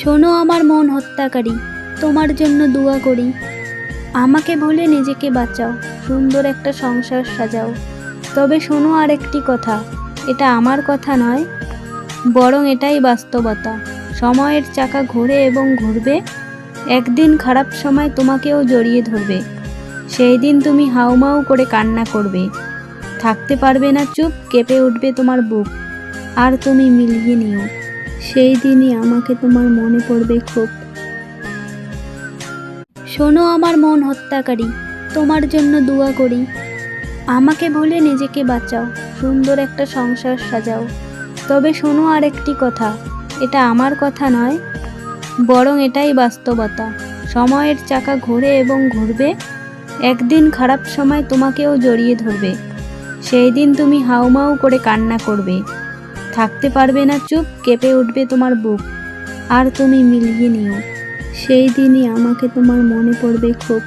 শোনো আমার মন হত্যাকারী, তোমার জন্য দোয়া করি। আমাকে ভুলে নিজেকে বাঁচাও, সুন্দর একটা সংসার সাজাও। তবে শোনো আর একটি কথা, এটা আমার কথা নয়, বরং এটাই বাস্তবতা। সময়ের চাকা ঘোরে এবং ঘুরবে, একদিন খারাপ সময় তোমাকেও জড়িয়ে ধরবে। সেই দিন তুমি হাউমাউ করে কান্না করবে, থাকতে পারবে না চুপ, কেঁপে উঠবে তোমার বুক। আর তুমি মিলিয়ে নিও, সেই দিনই আমাকে তোমার মনে পড়বে খুব। শোনো আমার মন হত্যাকারী, তোমার জন্য দোয়া করি। আমাকে ভুলে নিজেকে বাঁচাও, সুন্দর একটা সংসার সাজাও। তবে শোনো আর একটি কথা, এটা আমার কথা নয়, বরং এটাই বাস্তবতা। সময়ের চাকা ঘোরে এবং ঘুরবে, একদিন খারাপ সময় তোমাকেও জড়িয়ে ধরবে। সেই দিন তুমি হাউমাউ করে কান্না করবে, থাকতে পারবে না চুপ, কেঁপে উঠবে তোমার বুক। আর তুমি মিলিয়ে নিও, সেই দিনই আমাকে তোমার মনে পড়বে খুব।